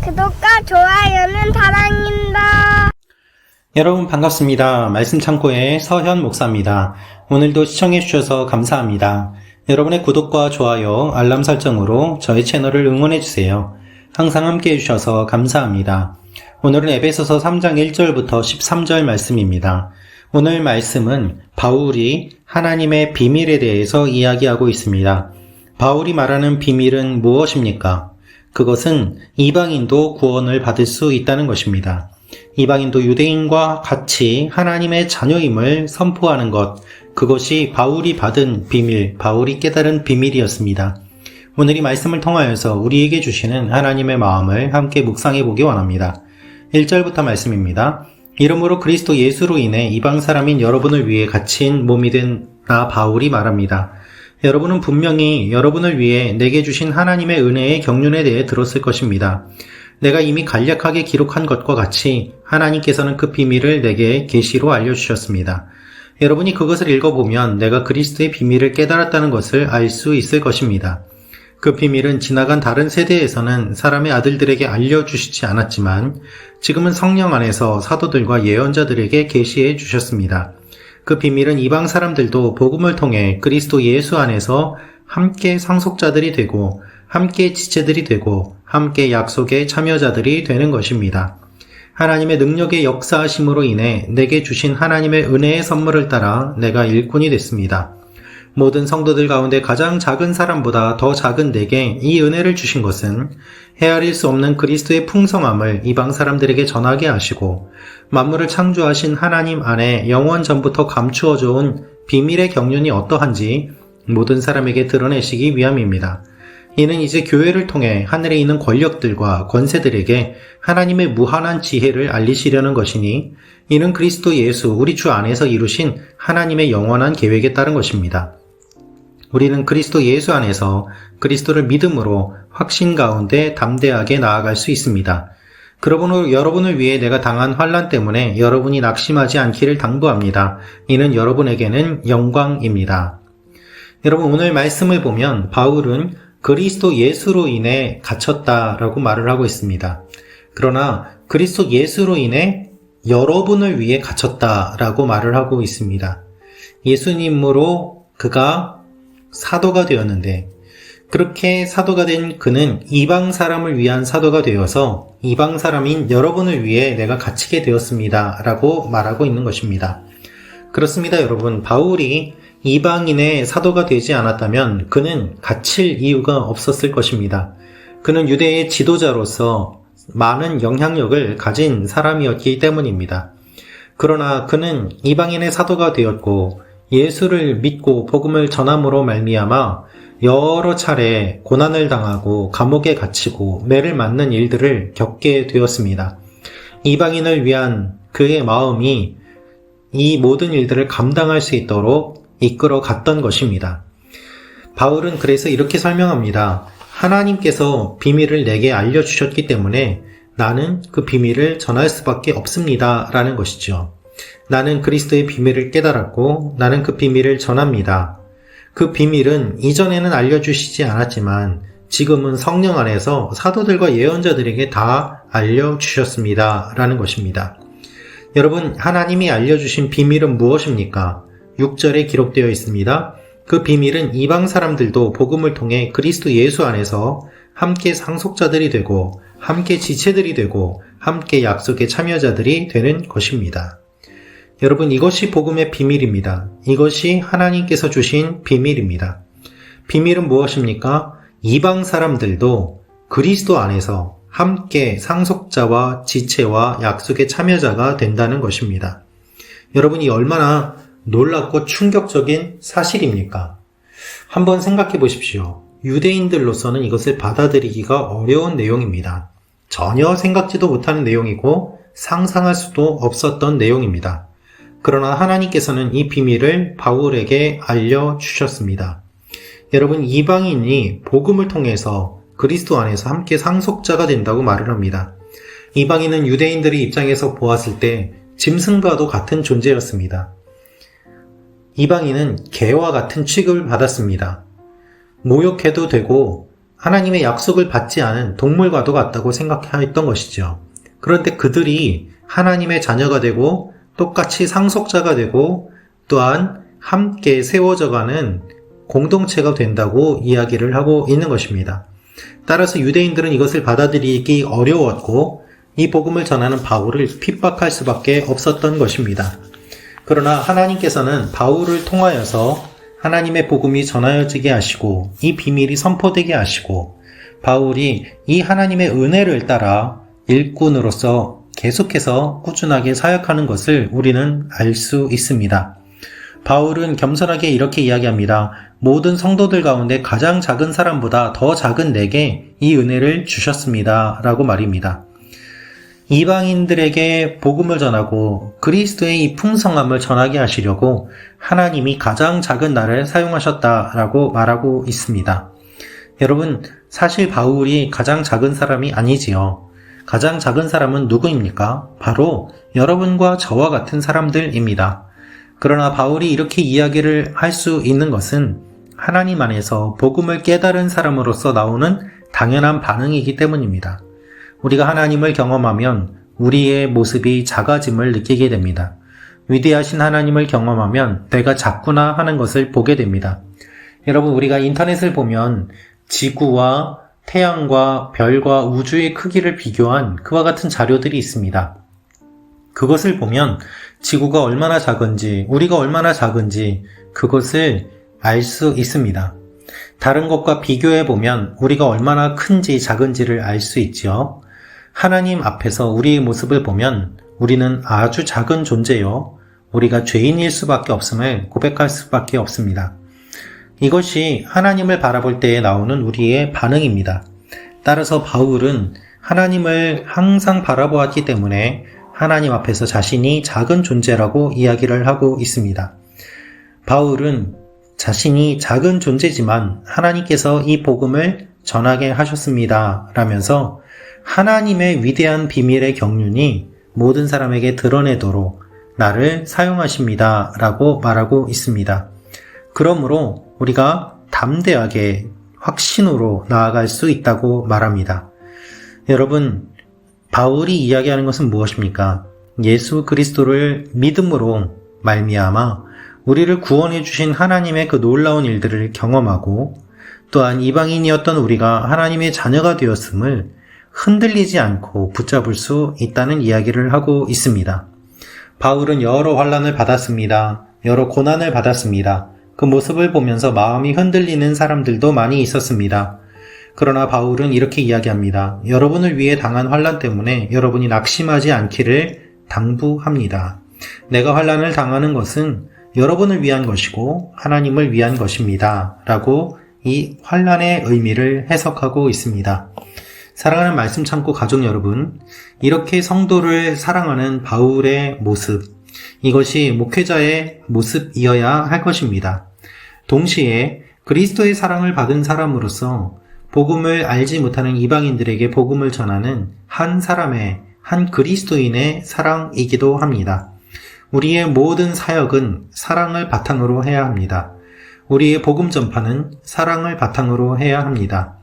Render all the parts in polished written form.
구독과 좋아요는 사랑입니다. 여러분 반갑습니다. 말씀 창고의 서현 목사입니다. 오늘도 시청해 주셔서 감사합니다. 여러분의 구독과 좋아요, 알람 설정으로 저희 채널을 응원해 주세요. 항상 함께 해주셔서 감사합니다. 오늘은 에베소서 3장 1절부터 13절 말씀입니다. 오늘 말씀은 바울이 하나님의 비밀에 대해서 이야기하고 있습니다. 바울이 말하는 비밀은 무엇입니까? 그것은 이방인도 구원을 받을 수 있다는 것입니다. 이방인도 유대인과 같이 하나님의 자녀임을 선포하는 것, 그것이 바울이 받은 비밀, 바울이 깨달은 비밀이었습니다. 오늘 이 말씀을 통하여서 우리에게 주시는 하나님의 마음을 함께 묵상해 보기 원합니다. 1절부터 말씀입니다. 이러므로 그리스도 예수로 인해 이방 사람인 여러분을 위해 갇힌 몸이 된 나 바울이 말합니다. 여러분은 분명히 여러분을 위해 내게 주신 하나님의 은혜의 경륜에 대해 들었을 것입니다. 내가 이미 간략하게 기록한 것과 같이 하나님께서는 그 비밀을 내게 계시로 알려주셨습니다. 여러분이 그것을 읽어보면 내가 그리스도의 비밀을 깨달았다는 것을 알 수 있을 것입니다. 그 비밀은 지나간 다른 세대에서는 사람의 아들들에게 알려주시지 않았지만 지금은 성령 안에서 사도들과 예언자들에게 계시해 주셨습니다. 그 비밀은 이방 사람들도 복음을 통해 그리스도 예수 안에서 함께 상속자들이 되고 함께 지체들이 되고 함께 약속의 참여자들이 되는 것입니다. 하나님의 능력의 역사하심으로 인해 내게 주신 하나님의 은혜의 선물을 따라 내가 일꾼이 됐습니다. 모든 성도들 가운데 가장 작은 사람보다 더 작은 내게 이 은혜를 주신 것은 헤아릴 수 없는 그리스도의 풍성함을 이방 사람들에게 전하게 하시고 만물을 창조하신 하나님 안에 영원 전부터 감추어져 온 비밀의 경륜이 어떠한지 모든 사람에게 드러내시기 위함입니다. 이는 이제 교회를 통해 하늘에 있는 권력들과 권세들에게 하나님의 무한한 지혜를 알리시려는 것이니 이는 그리스도 예수 우리 주 안에서 이루신 하나님의 영원한 계획에 따른 것입니다. 우리는 그리스도 예수 안에서 그리스도를 믿음으로 확신 가운데 담대하게 나아갈 수 있습니다. 그러므로 여러분을 위해 내가 당한 환난 때문에 여러분이 낙심하지 않기를 당부합니다. 이는 여러분에게는 영광입니다. 여러분 오늘 말씀을 보면 바울은 그리스도 예수로 인해 갇혔다라고 말을 하고 있습니다. 그러나 그리스도 예수로 인해 여러분을 위해 갇혔다라고 말을 하고 있습니다. 예수님으로 그가 사도가 되었는데 그렇게 사도가 된 그는 이방 사람을 위한 사도가 되어서 이방 사람인 여러분을 위해 내가 갇히게 되었습니다 라고 말하고 있는 것입니다. 그렇습니다 여러분. 바울이 이방인의 사도가 되지 않았다면 그는 갇힐 이유가 없었을 것입니다. 그는 유대의 지도자로서 많은 영향력을 가진 사람이었기 때문입니다. 그러나 그는 이방인의 사도가 되었고 예수를 믿고 복음을 전함으로 말미암아 여러 차례 고난을 당하고 감옥에 갇히고 매를 맞는 일들을 겪게 되었습니다. 이방인을 위한 그의 마음이 이 모든 일들을 감당할 수 있도록 이끌어 갔던 것입니다. 바울은 그래서 이렇게 설명합니다. 하나님께서 비밀을 내게 알려주셨기 때문에 나는 그 비밀을 전할 수밖에 없습니다 라는 것이죠. 나는 그리스도의 비밀을 깨달았고 나는 그 비밀을 전합니다. 그 비밀은 이전에는 알려주시지 않았지만 지금은 성령 안에서 사도들과 예언자들에게 다 알려주셨습니다 라는 것입니다. 여러분 하나님이 알려주신 비밀은 무엇입니까? 6절에 기록되어 있습니다. 그 비밀은 이방 사람들도 복음을 통해 그리스도 예수 안에서 함께 상속자들이 되고 함께 지체들이 되고 함께 약속의 참여자들이 되는 것입니다. 여러분 이것이 복음의 비밀입니다. 이것이 하나님께서 주신 비밀입니다. 비밀은 무엇입니까? 이방 사람들도 그리스도 안에서 함께 상속자와 지체와 약속의 참여자가 된다는 것입니다. 여러분이 얼마나 놀랍고 충격적인 사실입니까? 한번 생각해 보십시오. 유대인들로서는 이것을 받아들이기가 어려운 내용입니다. 전혀 생각지도 못하는 내용이고 상상할 수도 없었던 내용입니다. 그러나 하나님께서는 이 비밀을 바울에게 알려주셨습니다. 여러분 이방인이 복음을 통해서 그리스도 안에서 함께 상속자가 된다고 말을 합니다. 이방인은 유대인들의 입장에서 보았을 때 짐승과도 같은 존재였습니다. 이방인은 개와 같은 취급을 받았습니다. 모욕해도 되고 하나님의 약속을 받지 않은 동물과도 같다고 생각했던 것이죠. 그런데 그들이 하나님의 자녀가 되고 똑같이 상속자가 되고 또한 함께 세워져가는 공동체가 된다고 이야기를 하고 있는 것입니다. 따라서 유대인들은 이것을 받아들이기 어려웠고 이 복음을 전하는 바울을 핍박할 수밖에 없었던 것입니다. 그러나 하나님께서는 바울을 통하여서 하나님의 복음이 전하여지게 하시고 이 비밀이 선포되게 하시고 바울이 이 하나님의 은혜를 따라 일꾼으로서 계속해서 꾸준하게 사역하는 것을 우리는 알 수 있습니다. 바울은 겸손하게 이렇게 이야기합니다. 모든 성도들 가운데 가장 작은 사람보다 더 작은 내게 이 은혜를 주셨습니다. 라고 말입니다. 이방인들에게 복음을 전하고 그리스도의 이 풍성함을 전하게 하시려고 하나님이 가장 작은 나를 사용하셨다라고 말하고 있습니다. 여러분, 사실 바울이 가장 작은 사람이 아니지요. 가장 작은 사람은 누구입니까? 바로 여러분과 저와 같은 사람들입니다. 그러나 바울이 이렇게 이야기를 할 수 있는 것은 하나님 안에서 복음을 깨달은 사람으로서 나오는 당연한 반응이기 때문입니다. 우리가 하나님을 경험하면 우리의 모습이 작아짐을 느끼게 됩니다. 위대하신 하나님을 경험하면 내가 작구나 하는 것을 보게 됩니다. 여러분, 우리가 인터넷을 보면 지구와 태양과 별과 우주의 크기를 비교한 그와 같은 자료들이 있습니다. 그것을 보면 지구가 얼마나 작은지, 우리가 얼마나 작은지 그것을 알 수 있습니다. 다른 것과 비교해 보면 우리가 얼마나 큰지 작은지를 알 수 있죠. 하나님 앞에서 우리의 모습을 보면 우리는 아주 작은 존재요. 우리가 죄인일 수밖에 없음을 고백할 수밖에 없습니다. 이것이 하나님을 바라볼 때에 나오는 우리의 반응입니다. 따라서 바울은 하나님을 항상 바라보았기 때문에 하나님 앞에서 자신이 작은 존재라고 이야기를 하고 있습니다. 바울은 자신이 작은 존재지만 하나님께서 이 복음을 전하게 하셨습니다. 라면서 하나님의 위대한 비밀의 경륜이 모든 사람에게 드러내도록 나를 사용하십니다. 라고 말하고 있습니다. 그러므로 우리가 담대하게 확신으로 나아갈 수 있다고 말합니다. 여러분, 바울이 이야기하는 것은 무엇입니까? 예수 그리스도를 믿음으로 말미암아 우리를 구원해 주신 하나님의 그 놀라운 일들을 경험하고 또한 이방인이었던 우리가 하나님의 자녀가 되었음을 흔들리지 않고 붙잡을 수 있다는 이야기를 하고 있습니다. 바울은 여러 환난을 받았습니다. 여러 고난을 받았습니다. 그 모습을 보면서 마음이 흔들리는 사람들도 많이 있었습니다. 그러나 바울은 이렇게 이야기합니다. 여러분을 위해 당한 환난 때문에 여러분이 낙심하지 않기를 당부합니다. 내가 환난을 당하는 것은 여러분을 위한 것이고 하나님을 위한 것입니다. 라고 이 환난의 의미를 해석하고 있습니다. 사랑하는 말씀 참고 가족 여러분, 이렇게 성도를 사랑하는 바울의 모습, 이것이 목회자의 모습이어야 할 것입니다. 동시에 그리스도의 사랑을 받은 사람으로서 복음을 알지 못하는 이방인들에게 복음을 전하는 한 사람의, 한 그리스도인의 사랑이기도 합니다. 우리의 모든 사역은 사랑을 바탕으로 해야 합니다. 우리의 복음 전파는 사랑을 바탕으로 해야 합니다.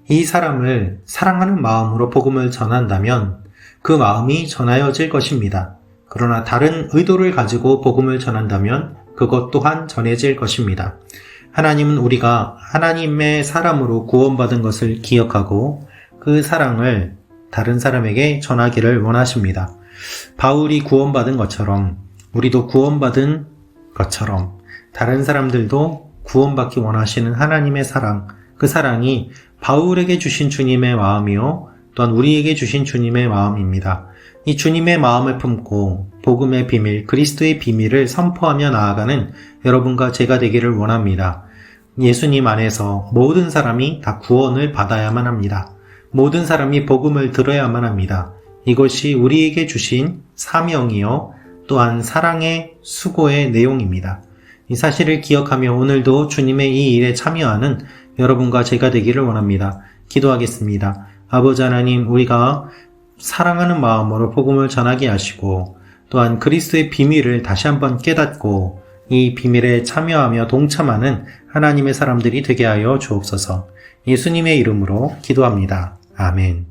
이 사람을 사랑하는 마음으로 복음을 전한다면 그 마음이 전하여질 것입니다. 그러나 다른 의도를 가지고 복음을 전한다면 그것 또한 전해질 것입니다. 하나님은 우리가 하나님의 사람으로 구원받은 것을 기억하고 그 사랑을 다른 사람에게 전하기를 원하십니다. 바울이 구원받은 것처럼 우리도 구원받은 것처럼 다른 사람들도 구원받기 원하시는 하나님의 사랑, 그 사랑이 바울에게 주신 주님의 마음이요 또한 우리에게 주신 주님의 마음입니다. 이 주님의 마음을 품고 복음의 비밀, 그리스도의 비밀을 선포하며 나아가는 여러분과 제가 되기를 원합니다. 예수님 안에서 모든 사람이 다 구원을 받아야만 합니다. 모든 사람이 복음을 들어야만 합니다. 이것이 우리에게 주신 사명이요 또한 사랑의 수고의 내용입니다. 이 사실을 기억하며 오늘도 주님의 이 일에 참여하는 여러분과 제가 되기를 원합니다. 기도하겠습니다. 아버지 하나님, 우리가 사랑하는 마음으로 복음을 전하게 하시고 또한 그리스도의 비밀을 다시 한번 깨닫고 이 비밀에 참여하며 동참하는 하나님의 사람들이 되게 하여 주옵소서. 예수님의 이름으로 기도합니다. 아멘.